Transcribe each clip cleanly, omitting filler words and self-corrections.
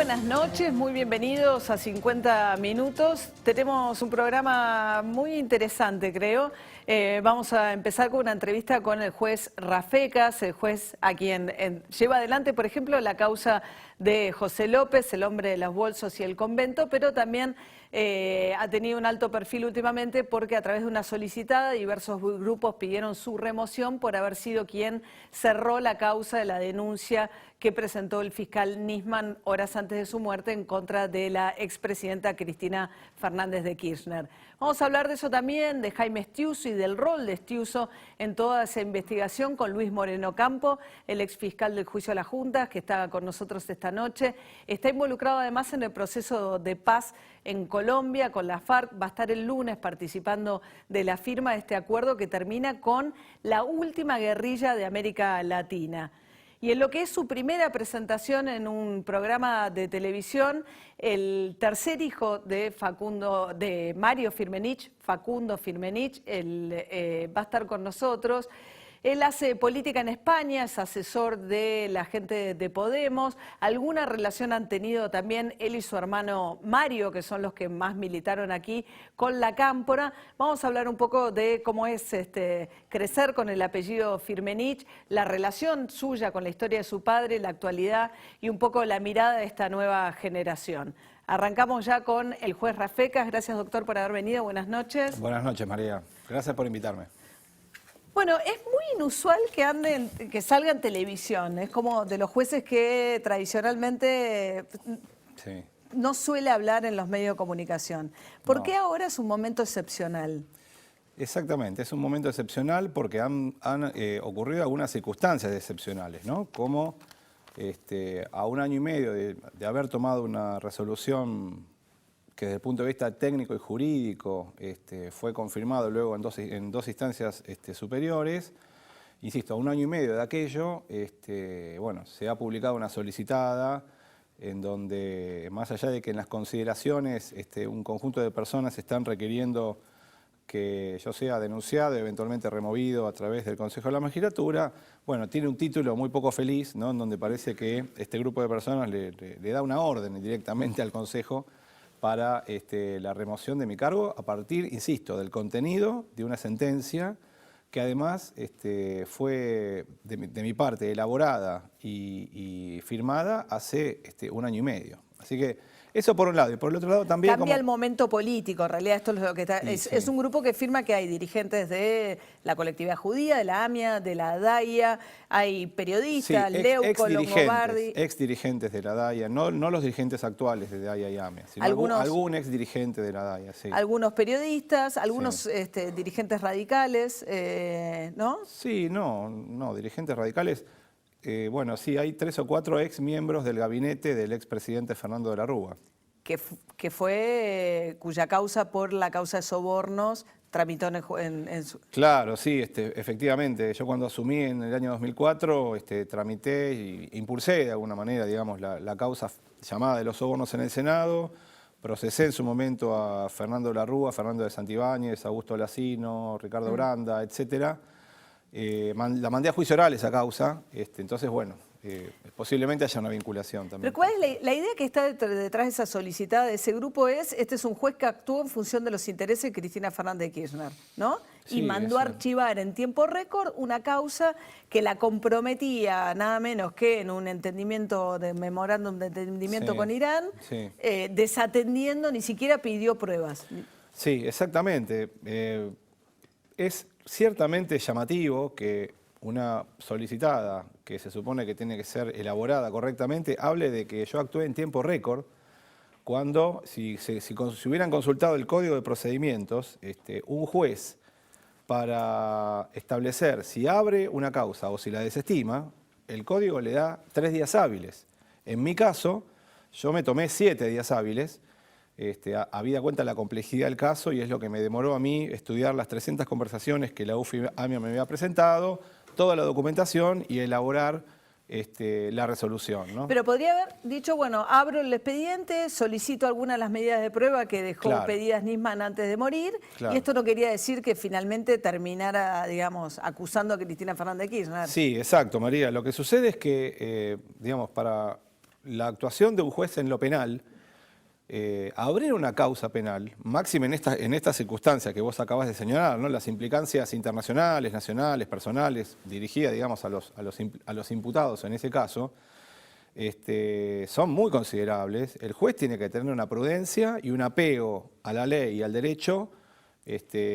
buenas noches, muy bienvenidos a 50 Minutos. Tenemos un programa muy interesante, creo. Vamos a empezar con una entrevista con el juez Rafecas, el juez a quien lleva adelante, por ejemplo, la causa de José López, el hombre de los bolsos y el convento, pero también ha tenido un alto perfil últimamente porque a través de una solicitada diversos grupos pidieron su remoción por haber sido quien cerró la causa de la denuncia que presentó el fiscal Nisman horas antes de su muerte en contra de la expresidenta Cristina Fernández de Kirchner. Vamos a hablar de eso también, de Jaime Estiuso y del rol de Estiuso en toda esa investigación con Luis Moreno Campo, el exfiscal del juicio a las juntas, que está con nosotros esta noche. Está involucrado además en el proceso de paz en Colombia con la FARC. Va a estar el lunes participando de la firma de este acuerdo que termina con la última guerrilla de América Latina. Y en lo que es su primera presentación en un programa de televisión, el tercer hijo de Mario Firmenich, Facundo Firmenich, va a estar con nosotros. Él hace política en España, es asesor de la gente de Podemos. Alguna relación han tenido también él y su hermano Mario, que son los que más militaron aquí, con la Cámpora. Vamos a hablar un poco de cómo es crecer con el apellido Firmenich, la relación suya con la historia de su padre, la actualidad y un poco la mirada de esta nueva generación. Arrancamos ya con el juez Rafecas. Gracias, doctor, por haber venido. Buenas noches. Buenas noches, María. Gracias por invitarme. Bueno, es muy inusual que salga en televisión. Es como de los jueces que tradicionalmente no suele hablar en los medios de comunicación. ¿Por qué ahora es un momento excepcional? Exactamente, es un momento excepcional porque han ocurrido algunas circunstancias excepcionales, ¿no? Como a un año y medio de haber tomado una resolución que desde el punto de vista técnico y jurídico fue confirmado luego en dos instancias superiores. Insisto, a un año y medio de aquello, bueno, se ha publicado una solicitada en donde, más allá de que en las consideraciones un conjunto de personas están requiriendo que yo sea denunciado y eventualmente removido a través del Consejo de la Magistratura, bueno, tiene un título muy poco feliz, ¿no? En donde parece que este grupo de personas le da una orden directamente al Consejo para la remoción de mi cargo a partir, insisto, del contenido de una sentencia que además fue de mi parte elaborada y firmada hace un año y medio. Así que eso por un lado, y por el otro lado también... Cambia el momento político, en realidad esto es lo que está... Es un grupo que firma que hay dirigentes de la colectividad judía, de la AMIA, de la DAIA, hay periodistas, Leuco, Longobardi... Ex-dirigentes de la DAIA, no los dirigentes actuales de DAIA y AMIA, sino algún ex-dirigente de la DAIA, sí. Algunos periodistas, algunos dirigentes radicales, ¿no? Sí, no, dirigentes radicales... bueno, sí, hay 3 o 4 ex miembros del gabinete del expresidente Fernando de la Rúa. Cuya causa por la causa de sobornos tramitó en su... Claro, sí, efectivamente. Yo cuando asumí en el año 2004, tramité e impulsé de alguna manera, digamos, la causa llamada de los sobornos en el Senado. Procesé en su momento a Fernando de la Rúa, Fernando de Santibáñez, Augusto Lacino, Ricardo Branda, etcétera. La mandé a juicio oral esa causa, entonces bueno, posiblemente haya una vinculación también. Pero ¿cuál es la idea que está detrás de esa solicitada de ese grupo? Este es un juez que actuó en función de los intereses de Cristina Fernández de Kirchner, ¿no? Sí, y mandó a archivar en tiempo récord una causa que la comprometía nada menos que en un entendimiento de memorándum de entendimiento con Irán, desatendiendo, ni siquiera pidió pruebas. Sí, exactamente. Es ciertamente llamativo que una solicitada que se supone que tiene que ser elaborada correctamente hable de que yo actué en tiempo récord cuando, si hubieran consultado el Código de Procedimientos, un juez para establecer si abre una causa o si la desestima, el Código le da 3 días hábiles. En mi caso, yo me tomé 7 días hábiles, habida cuenta la complejidad del caso, y es lo que me demoró a mí estudiar las 300 conversaciones que la UFI-AMIA me había presentado, toda la documentación y elaborar la resolución, ¿no? Pero podría haber dicho, bueno, abro el expediente, solicito algunas de las medidas de prueba que dejó pedidas Nisman antes de morir, y esto no quería decir que finalmente terminara, digamos, acusando a Cristina Fernández de Kirchner. Sí, exacto, María. Lo que sucede es que, digamos, para la actuación de un juez en lo penal, abrir una causa penal, máxime en estas circunstancias que vos acabas de señalar, ¿no? Las implicancias internacionales, nacionales, personales, dirigidas, digamos, a los imputados en ese caso, son muy considerables. El juez tiene que tener una prudencia y un apego a la ley y al derecho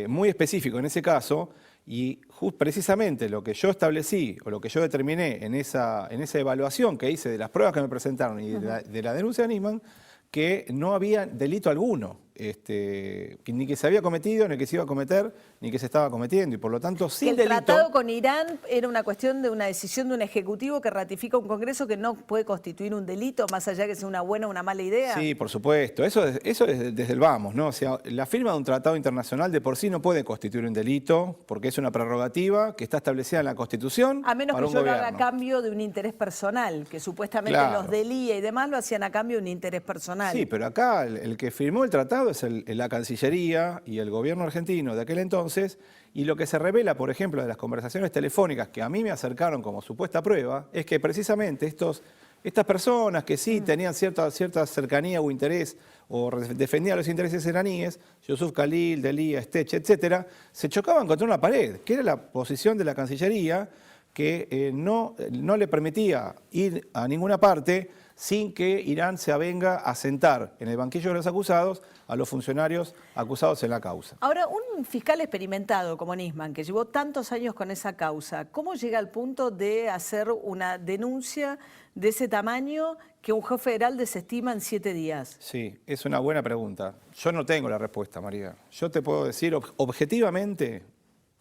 muy específico en ese caso, y precisamente lo que yo establecí o lo que yo determiné en esa evaluación que hice de las pruebas que me presentaron y de la denuncia de Nisman, que no había delito alguno, ni que se había cometido, ni que se iba a cometer, ni que se estaba cometiendo, y por lo tanto sin delito. El tratado con Irán era una cuestión de una decisión de un ejecutivo que ratifica un Congreso que no puede constituir un delito, más allá de que sea una buena o una mala idea. Sí, por supuesto, eso es desde el vamos, ¿no? O sea, la firma de un tratado internacional de por sí no puede constituir un delito, porque es una prerrogativa que está establecida en la Constitución. A menos para que un yo lo gobierno. haga a cambio de un interés personal, que supuestamente Claro. los del IA y demás lo hacían a cambio de un interés personal. Sí, pero acá el que firmó el tratado es la Cancillería y el gobierno argentino de aquel entonces, y lo que se revela, por ejemplo, de las conversaciones telefónicas que a mí me acercaron como supuesta prueba, es que precisamente estas personas que sí tenían cierta cercanía o interés o defendían los intereses iraníes, Yusuf Khalil, Delia, Stech, etcétera, se chocaban contra una pared, que era la posición de la Cancillería, que no le permitía ir a ninguna parte sin que Irán se avenga a sentar en el banquillo de los acusados a los funcionarios acusados en la causa. Ahora, un fiscal experimentado como Nisman, que llevó tantos años con esa causa, ¿cómo llega al punto de hacer una denuncia de ese tamaño que un juez federal desestima en 7 días? Sí, es una buena pregunta. Yo no tengo la respuesta, María. Yo te puedo decir objetivamente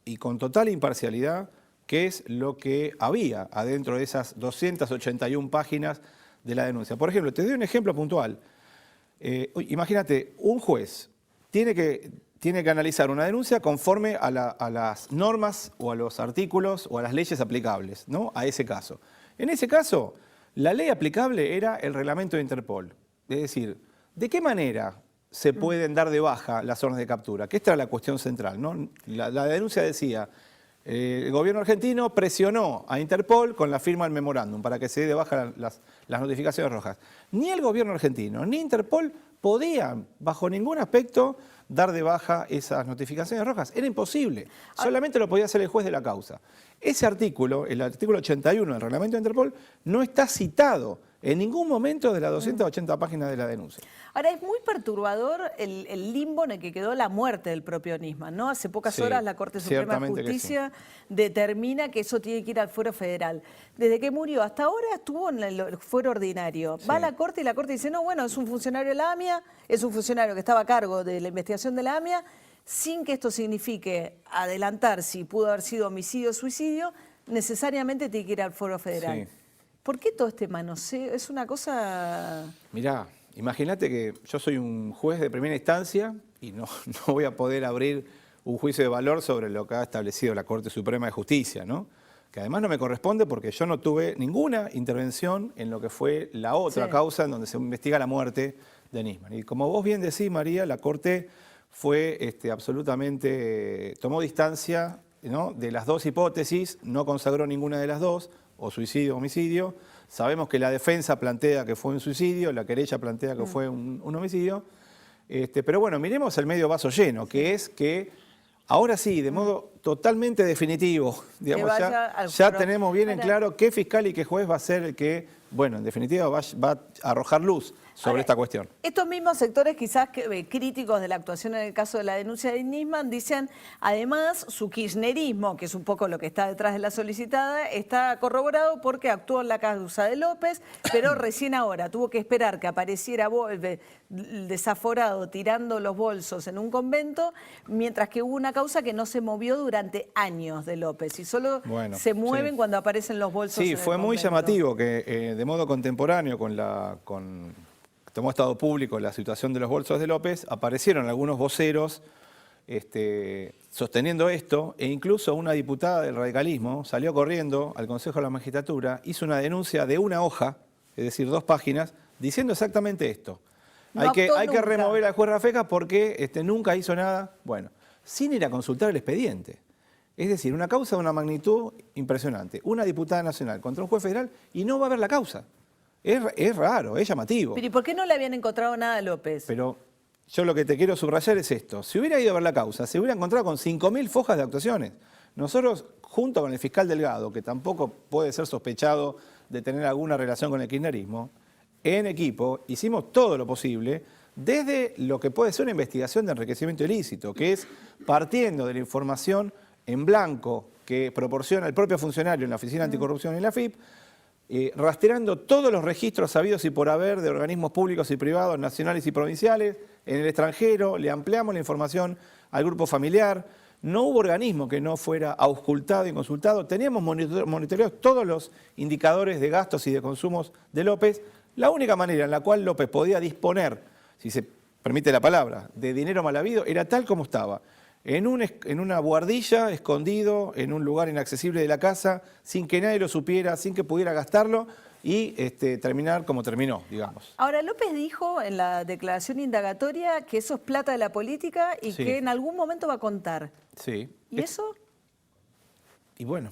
y con total imparcialidad qué es lo que había adentro de esas 281 páginas de la denuncia. Por ejemplo, te doy un ejemplo puntual. Imagínate, un juez tiene que analizar una denuncia conforme a las normas o a los artículos o a las leyes aplicables, ¿no? A ese caso. En ese caso, la ley aplicable era el reglamento de Interpol. Es decir, ¿de qué manera se pueden dar de baja las órdenes de captura? Que esta era la cuestión central, ¿no? La denuncia decía: el gobierno argentino presionó a Interpol con la firma del memorándum para que se dé de baja las notificaciones rojas. Ni el gobierno argentino ni Interpol podían, bajo ningún aspecto, dar de baja esas notificaciones rojas. Era imposible. Solamente lo podía hacer el juez de la causa. Ese artículo, el artículo 81 del reglamento de Interpol, no está citado en ningún momento de las 280 páginas de la denuncia. Ahora, es muy perturbador el limbo en el que quedó la muerte del propio Nisman, ¿no? Hace pocas horas la Corte Suprema de Justicia determina que eso tiene que ir al fuero federal. Desde que murió hasta ahora estuvo en el fuero ordinario. Va a la Corte y la Corte dice: no, bueno, es un funcionario de la AMIA, es un funcionario que estaba a cargo de la investigación de la AMIA, sin que esto signifique adelantar si pudo haber sido homicidio o suicidio, necesariamente tiene que ir al fuero federal. Sí. ¿Por qué todo este manoseo? Es una cosa... Mirá, imagínate que yo soy un juez de primera instancia y no voy a poder abrir un juicio de valor sobre lo que ha establecido la Corte Suprema de Justicia, ¿no? Que además no me corresponde porque yo no tuve ninguna intervención en lo que fue la otra causa en donde se investiga la muerte de Nisman. Y como vos bien decís, María, la Corte fue absolutamente, tomó distancia, ¿no?, de las dos hipótesis, no consagró ninguna de las dos, o suicidio o homicidio. Sabemos que la defensa plantea que fue un suicidio, la querella plantea que fue un homicidio. Pero bueno, miremos el medio vaso lleno, que es que ahora sí, de modo totalmente definitivo, digamos, ya tenemos bien en claro qué fiscal y qué juez va a ser el que, bueno, en definitiva va a arrojar luz sobre esta cuestión. Estos mismos sectores quizás críticos de la actuación en el caso de la denuncia de Nisman dicen, además, su kirchnerismo, que es un poco lo que está detrás de la solicitada, está corroborado porque actuó en la causa de López, pero recién ahora tuvo que esperar que apareciera desaforado tirando los bolsos en un convento, mientras que hubo una causa que no se movió durante años de López y solo se mueven cuando aparecen los bolsos. Sí, fue muy llamativo que de modo contemporáneo tomó estado público la situación de los bolsos de López, aparecieron algunos voceros sosteniendo esto, e incluso una diputada del radicalismo salió corriendo al Consejo de la Magistratura, hizo una denuncia de una hoja, es decir, 2 páginas, diciendo exactamente esto. Hay que remover al juez Rafecas porque nunca hizo nada, bueno, sin ir a consultar el expediente. Es decir, una causa de una magnitud impresionante. Una diputada nacional contra un juez federal y no va a haber la causa. Es raro, es llamativo. Pero ¿y por qué no le habían encontrado nada a López? Pero yo lo que te quiero subrayar es esto. Si hubiera ido a ver la causa, se hubiera encontrado con 5.000 fojas de actuaciones. Nosotros, junto con el fiscal Delgado, que tampoco puede ser sospechado de tener alguna relación con el kirchnerismo, en equipo hicimos todo lo posible desde lo que puede ser una investigación de enriquecimiento ilícito, que es partiendo de la información en blanco que proporciona el propio funcionario en la Oficina Anticorrupción y en la AFIP, rastreando todos los registros sabidos y por haber de organismos públicos y privados, nacionales y provinciales, en el extranjero, le ampliamos la información al grupo familiar. No hubo organismo que no fuera auscultado y consultado. Teníamos monitoreados todos los indicadores de gastos y de consumos de López. La única manera en la cual López podía disponer, si se permite la palabra, de dinero mal habido, era tal como estaba. En una buhardilla, escondido, en un lugar inaccesible de la casa, sin que nadie lo supiera, sin que pudiera gastarlo y terminar como terminó, digamos. Ahora, López dijo en la declaración indagatoria que eso es plata de la política y Sí. que en algún momento va a contar. Sí. ¿Y eso? Y bueno,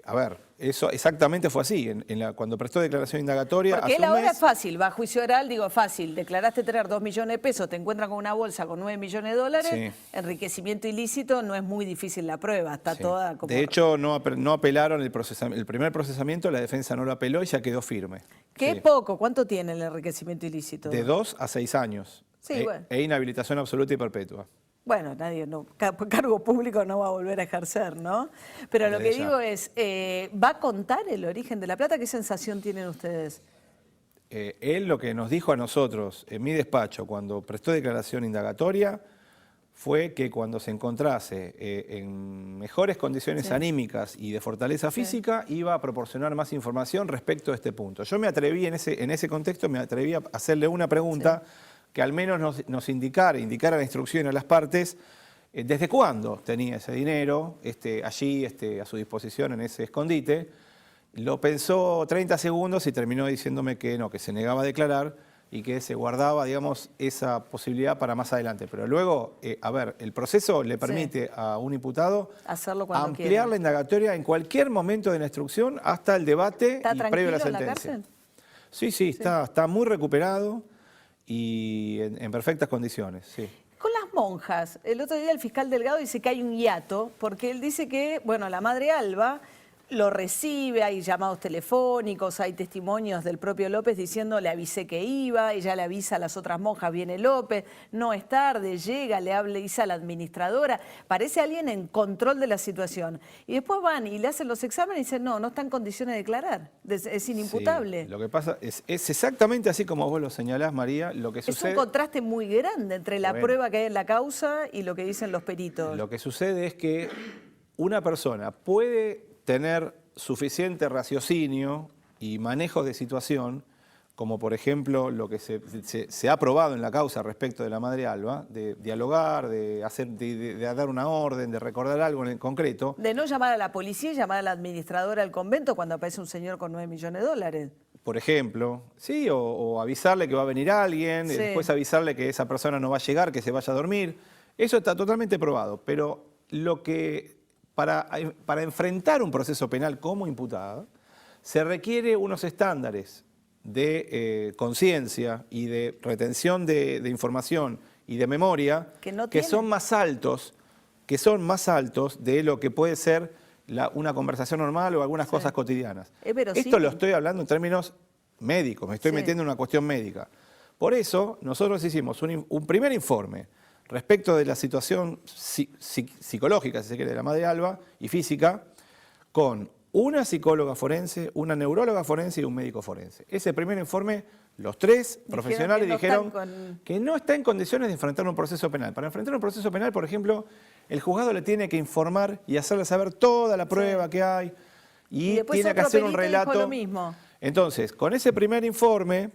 a ver, eso exactamente fue así. Cuando prestó declaración indagatoria, Porque hace él un ahora mes, es fácil, va a juicio oral, digo fácil, declaraste tener 2 millones de pesos, te encuentran con una bolsa con 9 millones de dólares, Sí. enriquecimiento ilícito, no es muy difícil la prueba, está sí. toda como... De hecho, no apelaron el primer procesamiento, la defensa no lo apeló y ya quedó firme. Qué Sí. poco, ¿cuánto tiene el enriquecimiento ilícito? De 2 a 6 años. Sí, bueno. E inhabilitación absoluta y perpetua. Bueno, nadie, no, cargo público no va a volver a ejercer, ¿no? Pero lo que Desde ya. digo es, ¿va a contar el origen de la plata? ¿Qué sensación tienen ustedes? Él lo que nos dijo a nosotros en mi despacho cuando prestó declaración indagatoria fue que cuando se encontrase en mejores condiciones Sí. anímicas y de fortaleza física, iba a proporcionar más información respecto a este punto. Yo me atreví en ese contexto, me atreví a hacerle una pregunta que al menos nos indicara la instrucción a las partes desde cuándo tenía ese dinero allí a su disposición en ese escondite. Lo pensó 30 segundos y terminó diciéndome que no, que se negaba a declarar y que se guardaba, digamos, esa posibilidad para más adelante. Pero luego, a ver, el proceso le permite a un imputado Hacerlo cuando ampliar quiera. la indagatoria en cualquier momento de la instrucción hasta el debate ¿Está y previo a la tranquilo en la sentencia. cárcel? Sí, está muy recuperado y en perfectas condiciones, sí. Con las monjas, el otro día el fiscal Delgado dice que hay un hiato, porque él dice que, bueno, la madre Alba lo recibe, hay llamados telefónicos, hay testimonios del propio López diciendo le avisé que iba, ella le avisa a las otras monjas, viene López, no es tarde, llega, le dice a la administradora, parece alguien en control de la situación. Y después van y le hacen los exámenes y dicen, no está en condiciones de declarar, es inimputable. Sí, lo que pasa es exactamente así como vos lo señalás, María, lo que Es sucede... un contraste muy grande entre la Bueno. prueba que hay en la causa y lo que dicen los peritos. Lo que sucede es que una persona puede tener suficiente raciocinio y manejo de situación, como por ejemplo lo que se ha probado en la causa respecto de la madre Alba, de dialogar, de dar una orden, de recordar algo en concreto. De no llamar a la policía y llamar a la administradora del convento cuando aparece un señor con 9 millones de dólares. Por ejemplo, sí, o avisarle que va a venir alguien, Sí. después avisarle que esa persona no va a llegar, que se vaya a dormir. Eso está totalmente probado, pero lo que para enfrentar un proceso penal como imputada se requiere unos estándares de conciencia y de retención de información y de memoria Que no que tienen. son más altos de lo que puede ser una conversación normal o algunas cosas cotidianas. Es verosímil. Esto lo estoy hablando en términos médicos, me estoy Sí. metiendo en una cuestión médica. Por eso nosotros hicimos un primer informe respecto de la situación psicológica, si se quiere, de la madre Alba y física, con una psicóloga forense, una neuróloga forense y un médico forense. Ese primer informe, los tres profesionales dijeron que no está en condiciones de enfrentar un proceso penal. Para enfrentar un proceso penal, por ejemplo, el juzgado le tiene que informar y hacerle saber toda la prueba que hay y después tiene que otro hacer un perito dijo relato. lo mismo. Entonces, con ese primer informe,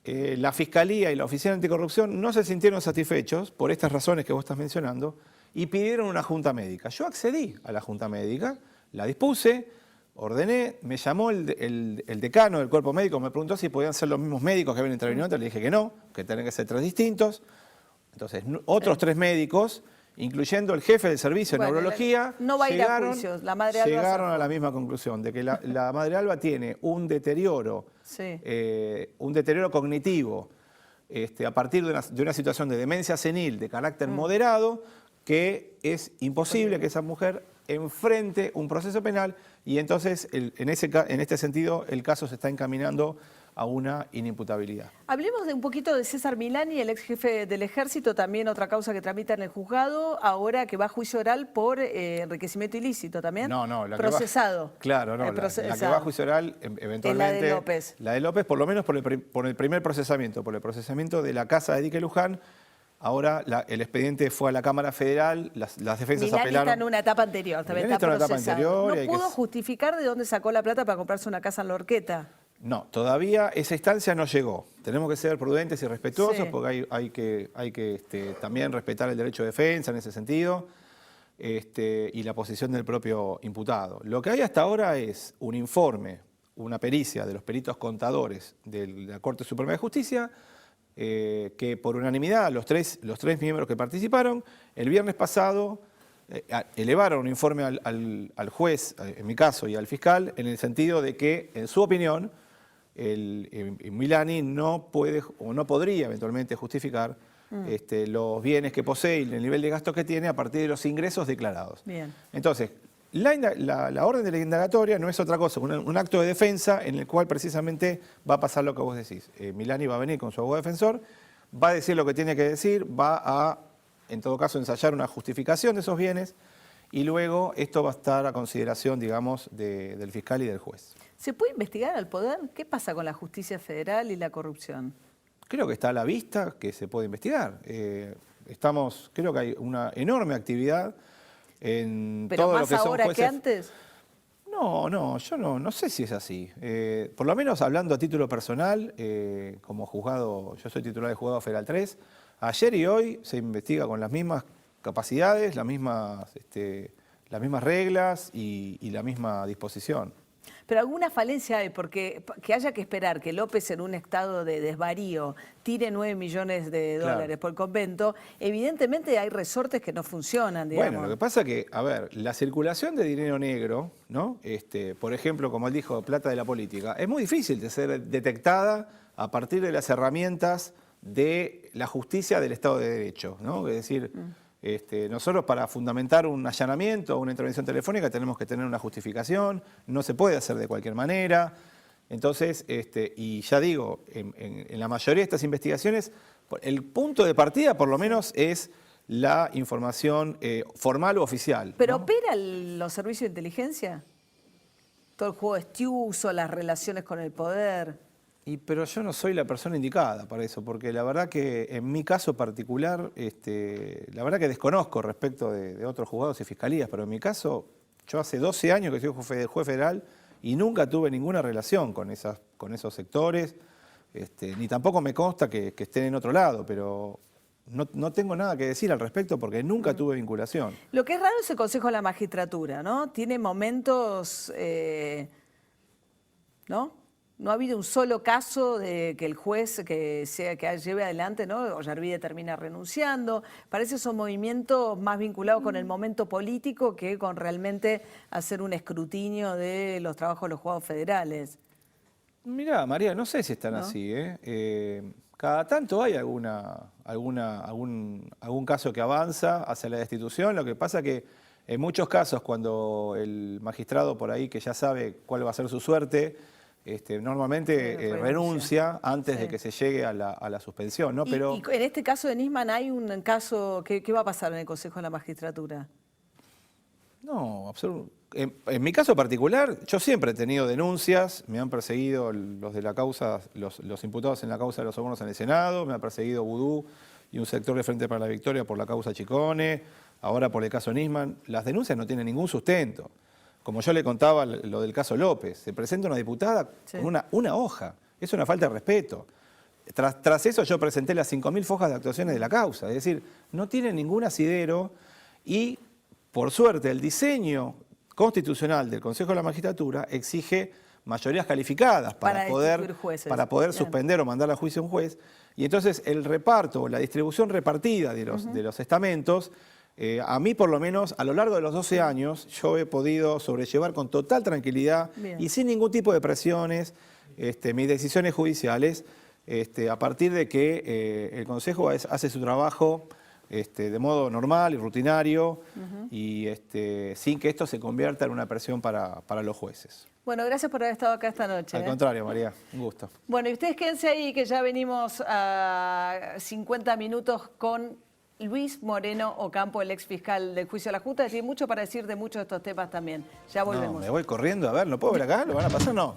la Fiscalía y la Oficina Anticorrupción no se sintieron satisfechos por estas razones que vos estás mencionando y pidieron una junta médica. Yo accedí a la junta médica, la dispuse, ordené, me llamó el decano del cuerpo médico, me preguntó si podían ser los mismos médicos que habían intervenido antes, le dije que no, que tenían que ser tres distintos. Entonces, otros tres médicos incluyendo el jefe del servicio de Bueno, neurología, no va a ir a juicio. La madre Alba llegaron a la misma conclusión, de que la madre Alba tiene un deterioro, Sí. un deterioro cognitivo a partir de una situación de demencia senil de carácter moderado, que es imposible que esa mujer enfrente un proceso penal, y entonces en este sentido el caso se está encaminando a una inimputabilidad. Hablemos de un poquito de César Milani, el ex jefe del Ejército, también otra causa que tramita en el juzgado, ahora que va a juicio oral por enriquecimiento ilícito también. No, la procesado. Que va, claro, no, la que va a juicio oral eventualmente. Es la de López. La de López, por lo menos por el primer procesamiento, por el procesamiento de la casa de Dique Luján. Ahora el expediente fue a la Cámara Federal, las defensas Milani apelaron. está en una etapa anterior, también está en una etapa procesado. anterior. ¿No pudo justificar de dónde sacó la plata para comprarse una casa en la Horqueta? No, todavía esa instancia no llegó. Tenemos que ser prudentes y respetuosos, Sí. porque hay que también respetar el derecho de defensa en ese sentido, y la posición del propio imputado. Lo que hay hasta ahora es un informe, una pericia de los peritos contadores de la Corte Suprema de Justicia, que por unanimidad los tres miembros que participaron, el viernes pasado elevaron un informe al juez, en mi caso, y al fiscal, en el sentido de que, en su opinión, Milani no puede o no podría eventualmente justificar los bienes que posee y el nivel de gastos que tiene a partir de los ingresos declarados. Bien. Entonces, la orden de la indagatoria no es otra cosa, un acto de defensa en el cual precisamente va a pasar lo que vos decís. Milani va a venir con su abogado defensor, va a decir lo que tiene que decir, va a, en todo caso, ensayar una justificación de esos bienes, y luego esto va a estar a consideración, digamos, del fiscal y del juez. ¿Se puede investigar al poder? ¿Qué pasa con la justicia federal y la corrupción? Creo que está a la vista que se puede investigar. Creo que hay una enorme actividad en ¿Pero todo más lo que son ahora jueces. que antes? Yo no sé si es así. Por lo menos hablando a título personal, como juzgado, yo soy titular de Juzgado Federal 3, ayer y hoy se investiga con las mismas capacidades, las mismas reglas y la misma disposición. Pero alguna falencia hay, porque que haya que esperar que López, en un estado de desvarío, tire 9 millones de dólares Claro. por el convento, evidentemente hay resortes que no funcionan, digamos. Bueno, lo que pasa es que, a ver, la circulación de dinero negro, ¿no? Por ejemplo, como él dijo, plata de la política, es muy difícil de ser detectada a partir de las herramientas de la justicia del Estado de Derecho, ¿no? Es decir, nosotros para fundamentar un allanamiento o una intervención telefónica tenemos que tener una justificación, no se puede hacer de cualquier manera. Entonces, y ya digo, en la mayoría de estas investigaciones, el punto de partida por lo menos es la información formal o oficial. ¿Pero ¿no? operan los servicios de inteligencia? Todo el juego de Estiuso, las relaciones con el poder. Pero yo no soy la persona indicada para eso, porque la verdad que en mi caso particular, la verdad que desconozco respecto de otros juzgados y fiscalías, pero en mi caso, yo hace 12 años que soy juez federal y nunca tuve ninguna relación con esos sectores, ni tampoco me consta que estén en otro lado, pero no tengo nada que decir al respecto porque nunca tuve vinculación. Lo que es raro es el Consejo de la Magistratura, ¿no? Tiene momentos, ¿no? No ha habido un solo caso de que el juez que lleve adelante, ¿no? Ollarvide termina renunciando. Parece que son movimientos más vinculados con el momento político que con realmente hacer un escrutinio de los trabajos de los juzgados federales. Mirá, María, no sé si están ¿No? así, cada tanto hay algún caso que avanza hacia la destitución. Lo que pasa que en muchos casos, cuando el magistrado por ahí que ya sabe cuál va a ser su suerte, normalmente renuncia antes de que se llegue a la suspensión, ¿no? Pero Y en este caso de Nisman hay un caso, ¿qué va a pasar en el Consejo de la Magistratura? no, en mi caso particular, yo siempre he tenido denuncias, me han perseguido los de la causa, los imputados en la causa de los sobornos en el Senado, me ha perseguido Vudú y un sector de Frente para la Victoria por la causa Chicone, ahora por el caso Nisman. Las denuncias no tienen ningún sustento. Como yo le contaba lo del caso López, se presenta una diputada con una hoja, es una falta de respeto. Tras eso yo presenté las 5.000 fojas de actuaciones de la causa, es decir, no tiene ningún asidero y, por suerte, el diseño constitucional del Consejo de la Magistratura exige mayorías calificadas para poder suspender o mandar a juicio a un juez. Y entonces el reparto o la distribución repartida de los estamentos A mí, por lo menos, a lo largo de los 12 años, yo he podido sobrellevar con total tranquilidad y sin ningún tipo de presiones mis decisiones judiciales, a partir de que el Consejo hace su trabajo de modo normal y rutinario y sin que esto se convierta en una presión para los jueces. Bueno, gracias por haber estado acá esta noche. Al contrario, María, un gusto. Bueno, y ustedes quédense ahí, que ya venimos a 50 minutos con Luis Moreno Ocampo, el ex fiscal del juicio a la justa. Tiene mucho para decir de muchos de estos temas también. Ya volvemos. No, me voy corriendo, a ver, ¿lo puedo ver acá? ¿Lo van a pasar? No.